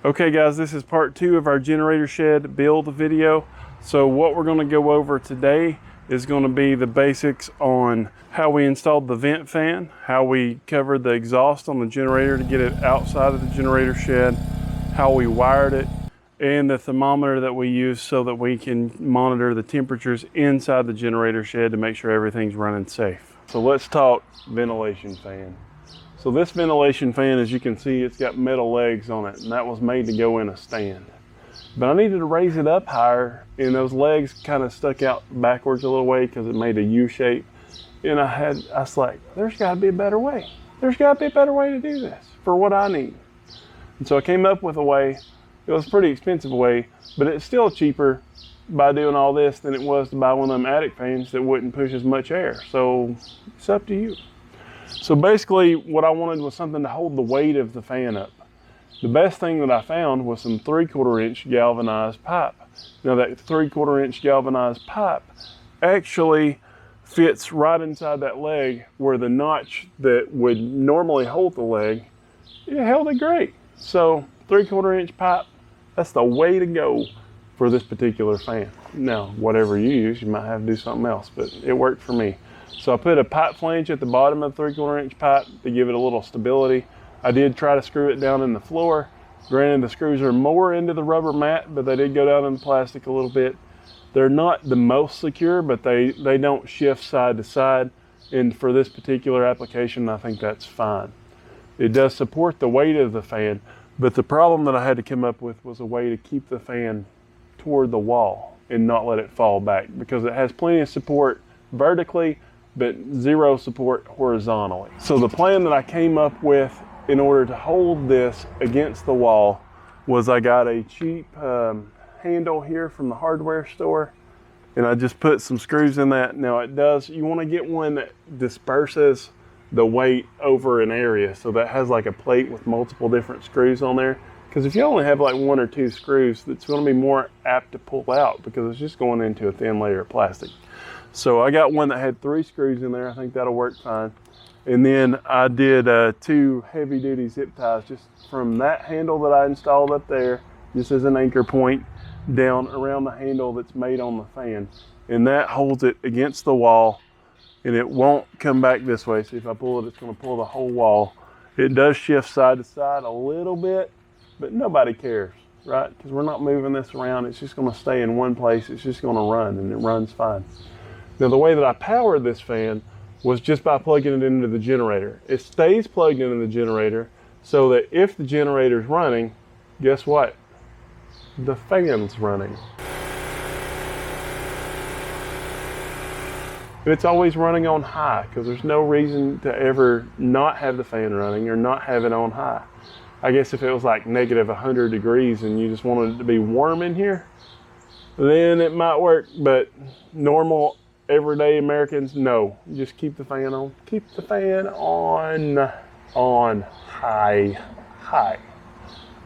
Okay guys, this is part 2 of our generator shed build video. So what we're going to go over today is going to be the basics on how we installed the vent fan, how we covered the exhaust on the generator to get it outside of the generator shed, how we wired it, and the thermometer that we use so that we can monitor the temperatures inside the generator shed to make sure everything's running safe. So let's talk ventilation fan. So this ventilation fan, as you can see, it's got metal legs on it, and that was made to go in a stand. But I needed to raise it up higher, and those legs kind of stuck out backwards a little way because it made a U shape. And I was like, there's got to be a better way. There's got to be a better way to do this for what I need. And so I came up with a way. It was a pretty expensive way, but it's still cheaper by doing all this than it was to buy one of them attic fans that wouldn't push as much air. So it's up to you. So basically what I wanted was something to hold the weight of the fan up. The best thing that I found was some 3/4 inch galvanized pipe. Now that 3/4 inch galvanized pipe actually fits right inside that leg where the notch that would normally hold the leg, it held it great. So 3/4 inch pipe, that's the way to go for this particular fan. Now, whatever you use, you might have to do something else, but it worked for me. So I put a pipe flange at the bottom of the 3/4 inch pipe to give it a little stability. I did try to screw it down in the floor. Granted, the screws are more into the rubber mat, but they did go down in the plastic a little bit. They're not the most secure, but they don't shift side to side. And for this particular application, I think that's fine. It does support the weight of the fan, but the problem that I had to come up with was a way to keep the fan toward the wall and not let it fall back, because it has plenty of support vertically, but zero support horizontally. So the plan that I came up with in order to hold this against the wall was I got a cheap handle here from the hardware store, and I just put some screws in that. Now you want to get one that disperses the weight over an area, so that has like a plate with multiple different screws on there, because if you only have like 1 or 2 screws, it's going to be more apt to pull out because it's just going into a thin layer of plastic. So I got one that had 3 screws in there. I think that'll work fine. And then I did 2 heavy duty zip ties just from that handle that I installed up there, just as an anchor point, down around the handle that's made on the fan. And that holds it against the wall, and it won't come back this way. So if I pull it, it's going to pull the whole wall. It does shift side to side a little bit, but nobody cares, right? Because we're not moving this around. It's just going to stay in one place. It's just going to run, and it runs fine. Now the way that I powered this fan was just by plugging it into the generator. It stays plugged into the generator so that if the generator's running, guess what? The fan's running. And it's always running on high because there's no reason to ever not have the fan running or not have it on high. I guess if it was like negative 100 degrees and you just wanted it to be warm in here, then it might work, but normal everyday Americans, no. You just keep the fan on. Keep the fan on high.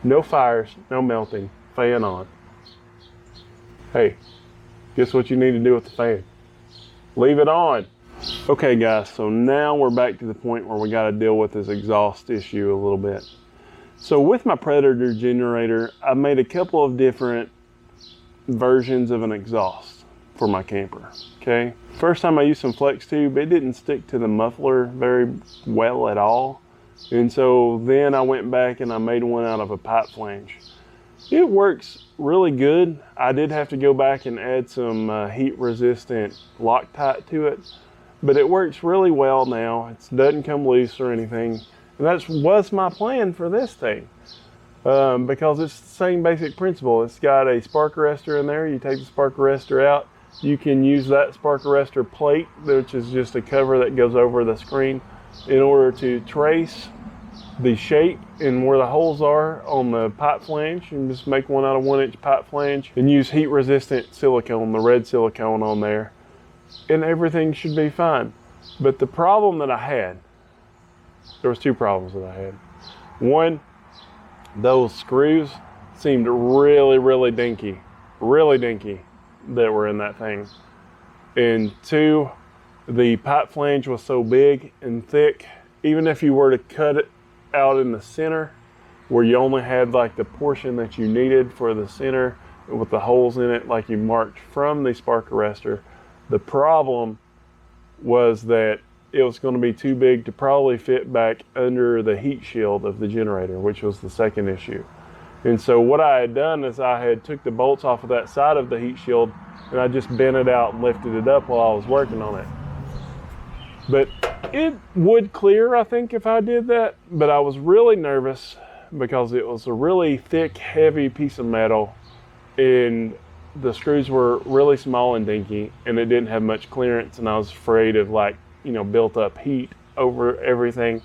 No fires, no melting, fan on. Hey, guess what you need to do with the fan? Leave it on. Okay guys, so now we're back to the point where we got to deal with this exhaust issue a little bit. So with my Predator generator, I made a couple of different versions of an exhaust for my camper, okay? First time I used some flex tube, it didn't stick to the muffler very well at all. And so then I went back and I made one out of a pipe flange. It works really good. I did have to go back and add some heat resistant Loctite to it, but it works really well now. It doesn't come loose or anything. And that was my plan for this thing. Because it's the same basic principle. It's got a spark arrestor in there. You take the spark arrestor out. You can use that spark arrestor plate, which is just a cover that goes over the screen, in order to trace the shape and where the holes are on the pipe flange. You can just make one out of 1 inch pipe flange and use heat resistant silicone, the red silicone on there, and everything should be fine. But the problem that I had, there was 2 problems that I had. One, those screws seemed really dinky that were in that thing. And 2, the pipe flange was so big and thick, even if you were to cut it out in the center, where you only had like the portion that you needed for the center with the holes in it like you marked from the spark arrestor. The problem was that it was going to be too big to probably fit back under the heat shield of the generator, which was the second issue. And so what I had done is I had took the bolts off of that side of the heat shield and I just bent it out and lifted it up while I was working on it. But it would clear, I think, if I did that, but I was really nervous because it was a really thick, heavy piece of metal and the screws were really small and dinky and it didn't have much clearance, and I was afraid of, like, you know, built up heat over everything.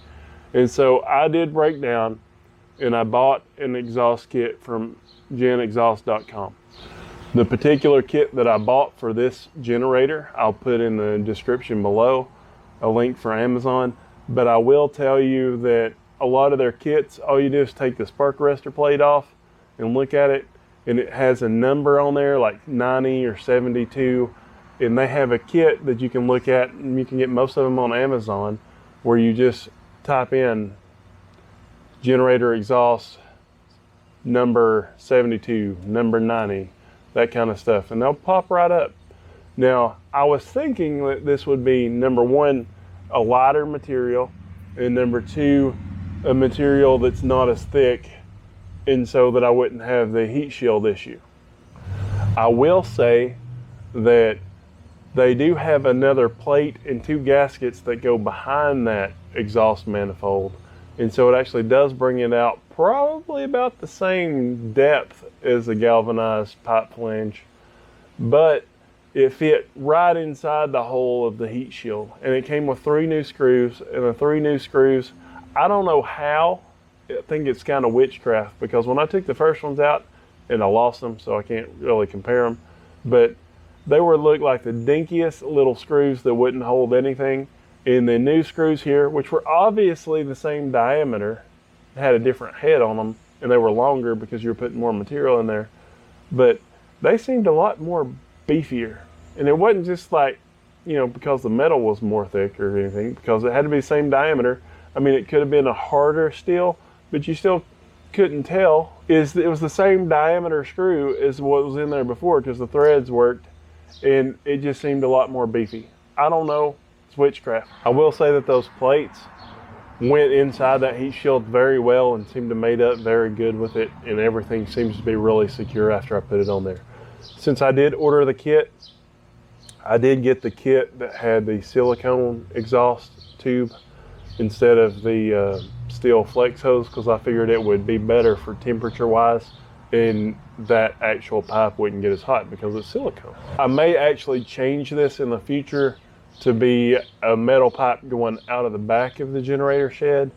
And so I did break down and I bought an exhaust kit from genexhaust.com. The particular kit that I bought for this generator, I'll put in the description below, a link for Amazon. But I will tell you that a lot of their kits, all you do is take the spark arrestor plate off and look at it, and it has a number on there like 90 or 72. And they have a kit that you can look at, and you can get most of them on Amazon, where you just type in generator exhaust number 72, number 90, that kind of stuff, and they'll pop right up. Now, I was thinking that this would be, number one, a lighter material, and number two, a material that's not as thick, and so that I wouldn't have the heat shield issue. I will say that they do have another plate and two gaskets that go behind that exhaust manifold. And so it actually does bring it out probably about the same depth as the galvanized pipe flange, but it fit right inside the hole of the heat shield. And it came with 3 new screws, and the 3 new screws, I don't know how, I think it's kind of witchcraft, because when I took the first ones out, and I lost them, so I can't really compare them, but they looked like the dinkiest little screws that wouldn't hold anything. And the new screws here, which were obviously the same diameter, had a different head on them, and they were longer because you were putting more material in there, but they seemed a lot more beefier. And it wasn't just like, you know, because the metal was more thick or anything, because it had to be the same diameter. I mean, it could have been a harder steel, but you still couldn't tell. It was the same diameter screw as what was in there before, because the threads worked, and it just seemed a lot more beefy. I don't know. Witchcraft. I will say that those plates went inside that heat shield very well and seemed to mate up very good with it, and everything seems to be really secure after I put it on there. Since I did order the kit, I did get the kit that had the silicone exhaust tube instead of the steel flex hose, because I figured it would be better for temperature wise, and that actual pipe wouldn't get as hot because it's silicone. I may actually change this in the future to be a metal pipe going out of the back of the generator shed,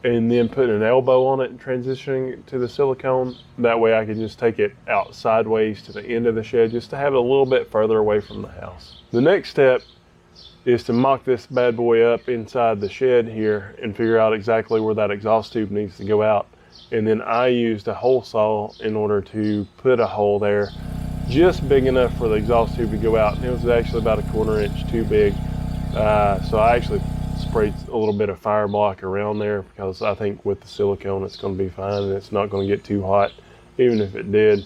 and then putting an elbow on it and transitioning it to the silicone. That way I can just take it out sideways to the end of the shed, just to have it a little bit further away from the house. The next step is to mock this bad boy up inside the shed here and figure out exactly where that exhaust tube needs to go out. And then I used a hole saw in order to put a hole there just big enough for the exhaust tube to go out. And it was actually about a 1/4 inch too big. So I actually sprayed a little bit of fire block around there, because I think with the silicone it's going to be fine and it's not going to get too hot. Even if it did,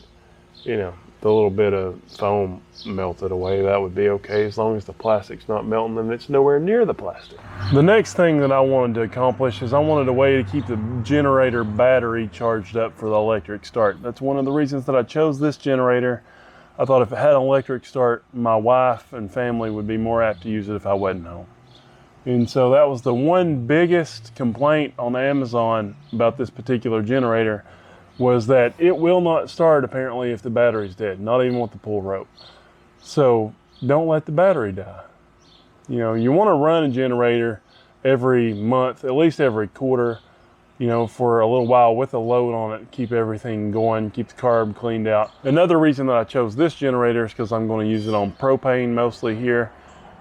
you know, the little bit of foam melted away, that would be okay, as long as the plastic's not melting and it's nowhere near the plastic. The next thing that I wanted to accomplish is I wanted a way to keep the generator battery charged up for the electric start. That's one of the reasons that I chose this generator. I thought if it had an electric start, my wife and family would be more apt to use it if I wasn't home. And so that was the one biggest complaint on Amazon about this particular generator, was that it will not start apparently if the battery's dead, not even with the pull rope. So don't let the battery die. You know, you want to run a generator every month, at least every quarter, you know, for a little while with a load on it, keep everything going, keep the carb cleaned out. Another reason that I chose this generator is because I'm going to use it on propane mostly here,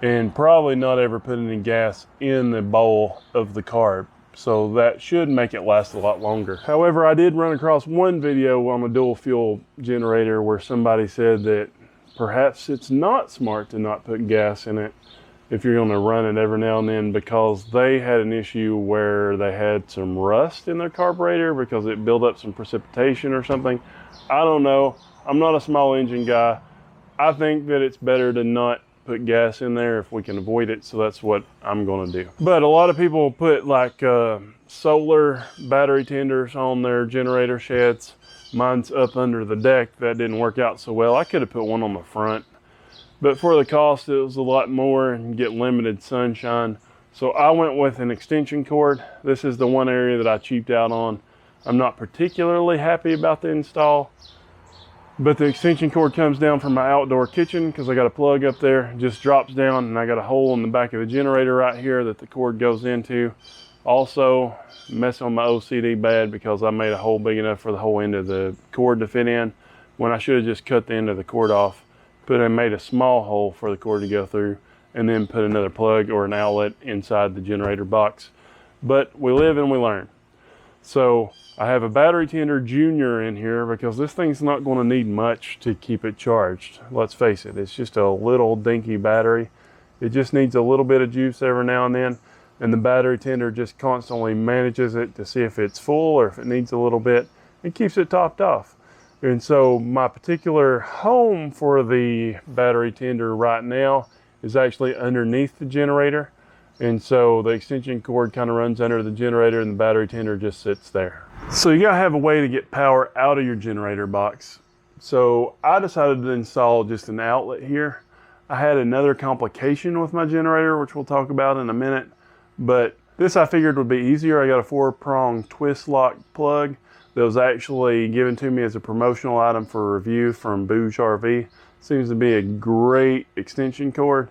and probably not ever put any gas in the bowl of the carb. So that should make it last a lot longer. However, I did run across one video on a dual fuel generator where somebody said that perhaps it's not smart to not put gas in it. if you're going to run it every now and then, because they had an issue where they had some rust in their carburetor because it built up some precipitation or something. I don't know. I'm not a small engine guy. I think that it's better to not put gas in there if we can avoid it, so that's what I'm going to do. But a lot of people put like solar battery tenders on their generator sheds. Mine's up under the deck. That didn't work out so well. I could have put one on the front, but for the cost it was a lot more and get limited sunshine. So I went with an extension cord. This is the one area that I cheaped out on. I'm not particularly happy about the install, but the extension cord comes down from my outdoor kitchen because I got a plug up there, it just drops down, and I got a hole in the back of the generator right here that the cord goes into. Also messing on my OCD bad because I made a hole big enough for the whole end of the cord to fit in when I should have just cut the end of the cord off, made a small hole for the cord to go through, and then put another plug or an outlet inside the generator box. But we live and we learn. So I have a battery tender junior in here because this thing's not going to need much to keep it charged. Let's face it, it's just a little dinky battery. It just needs a little bit of juice every now and then, and the battery tender just constantly manages it to see if it's full or if it needs a little bit and keeps it topped off. And so my particular home for the battery tender right now is actually underneath the generator. And so the extension cord kind of runs under the generator and the battery tender just sits there. So you gotta have a way to get power out of your generator box. So I decided to install just an outlet here. I had another complication with my generator, which we'll talk about in a minute, but this I figured would be easier. I got a 4-prong twist lock plug that was actually given to me as a promotional item for review from Bouge RV. Seems to be a great extension cord,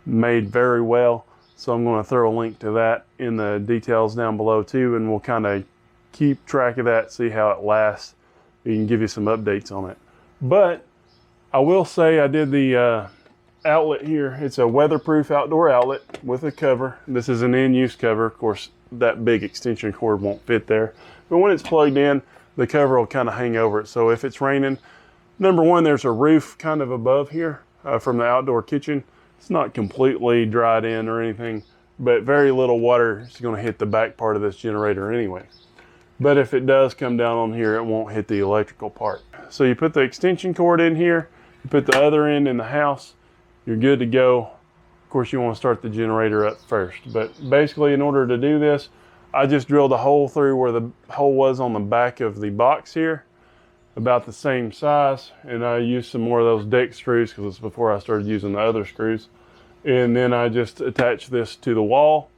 made very well. So I'm going to throw a link to that in the details down below too, and we'll kind of keep track of that, see how it lasts. We can give you some updates on it. But I will say I did the outlet here. It's a weatherproof outdoor outlet with a cover. This is an in-use cover. Of course, that big extension cord won't fit there. But when it's plugged in, the cover will kind of hang over it. So if it's raining, number one, there's a roof kind of above here from the outdoor kitchen. It's not completely dried in or anything, but very little water is going to hit the back part of this generator anyway. But if it does come down on here, it won't hit the electrical part. So you put the extension cord in here, you put the other end in the house, you're good to go. Of course, you want to start the generator up first. But basically, in order to do this, I just drilled a hole through where the hole was on the back of the box here, about the same size, and I used some more of those deck screws because it's before I started using the other screws. And then I just attach this to the wall,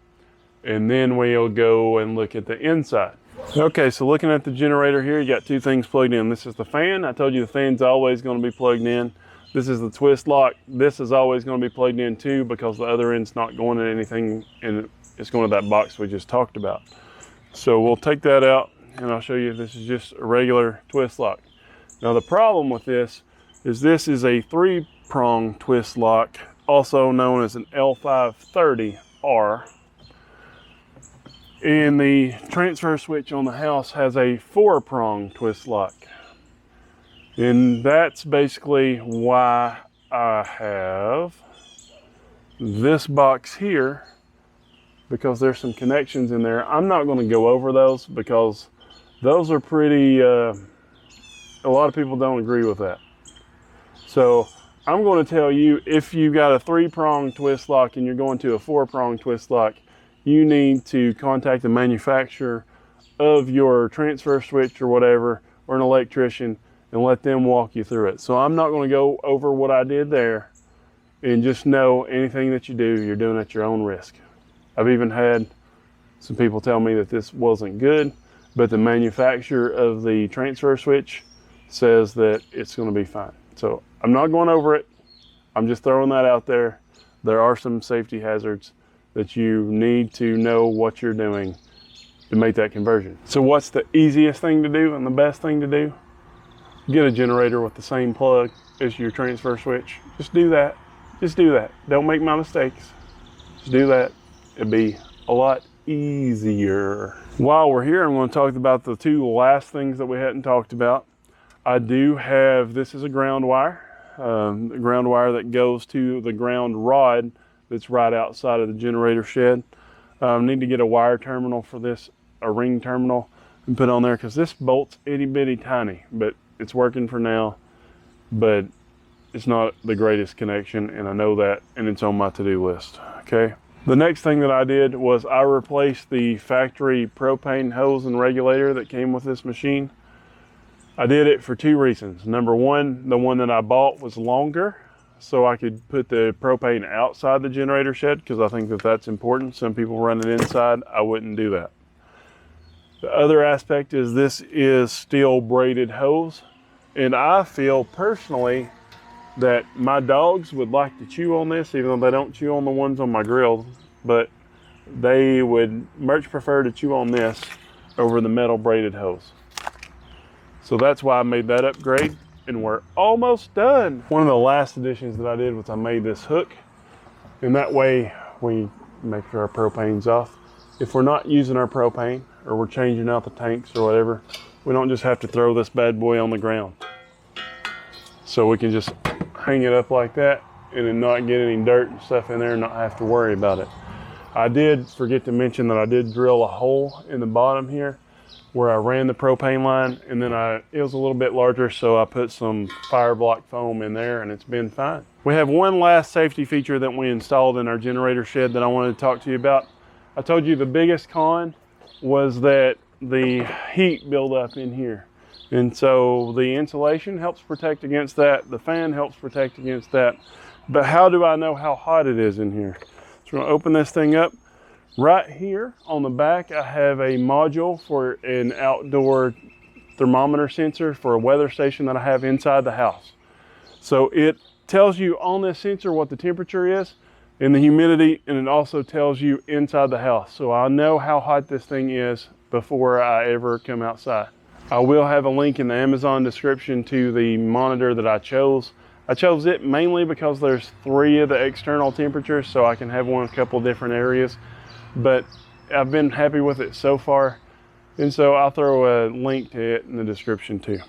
and then we'll go and look at the inside. Okay, so looking at the generator here, you got two things plugged in. This is the fan. I told you the fan's always going to be plugged in. This is the twist lock. This is always going to be plugged in too because the other end's not going to anything, and it's going to that box we just talked about. So we'll take that out, and I'll show you this is just a regular twist lock. Now the problem with this is a 3-prong twist lock, also known as an L530R. And the transfer switch on the house has a 4-prong twist lock. And that's basically why I have this box here, because there's some connections in there. I'm not going to go over those because those are pretty, a lot of people don't agree with that. So I'm going to tell you, if you got a 3-prong twist lock and you're going to a 4-prong twist lock, you need to contact the manufacturer of your transfer switch or whatever, or an electrician, and let them walk you through it. So I'm not going to go over what I did there, and just know anything that you do, you're doing at your own risk. I've even had some people tell me that this wasn't good, but the manufacturer of the transfer switch says that it's going to be fine. So I'm not going over it. I'm just throwing that out there. There are some safety hazards that you need to know what you're doing to make that conversion. So what's the easiest thing to do and the best thing to do? Get a generator with the same plug as your transfer switch. Just do that. Just do that. Don't make my mistakes. Just do that. It'd be a lot easier. While we're here, I'm going to talk about the two last things that we hadn't talked about. I do have, this is a ground wire. The ground wire that goes to the ground rod that's right outside of the generator shed. Need to get a wire terminal for this, a ring terminal, and put on there, because this bolt's itty bitty tiny, but it's working for now. But it's not the greatest connection, and I know that, and it's on my to-do list. Okay. The next thing that I did was I replaced the factory propane hose and regulator that came with this machine. I did it for two reasons. Number one, the one that I bought was longer, so I could put the propane outside the generator shed, because I think that that's important. Some people run it inside. I wouldn't do that. The other aspect is this is steel braided hose, and I feel personally that my dogs would like to chew on this, even though they don't chew on the ones on my grill, but they would much prefer to chew on this over the metal braided hose. So that's why I made that upgrade, and we're almost done. One of the last additions that I did was I made this hook, and that way we make sure our propane's off. If we're not using our propane, or we're changing out the tanks or whatever, we don't just have to throw this bad boy on the ground. So we can just hang it up like that and then not get any dirt and stuff in there and not have to worry about it. I did forget to mention that I did drill a hole in the bottom here where I ran the propane line, and then it was a little bit larger, so I put some fire block foam in there, and it's been fine. We have one last safety feature that we installed in our generator shed that I wanted to talk to you about. I told you the biggest con was that the heat buildup in here. And so the insulation helps protect against that. The fan helps protect against that. But how do I know how hot it is in here? So we're gonna open this thing up. Right here on the back, I have a module for an outdoor thermometer sensor for a weather station that I have inside the house. So it tells you on this sensor what the temperature is and the humidity, and it also tells you inside the house. So I know how hot this thing is before I ever come outside. I will have a link in the Amazon description to the monitor that I chose. I chose it mainly because there's 3 of the external temperatures, so I can have one in a couple different areas. But I've been happy with it so far, and so I'll throw a link to it in the description too.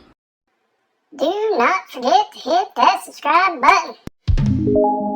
Do not forget to hit that subscribe button.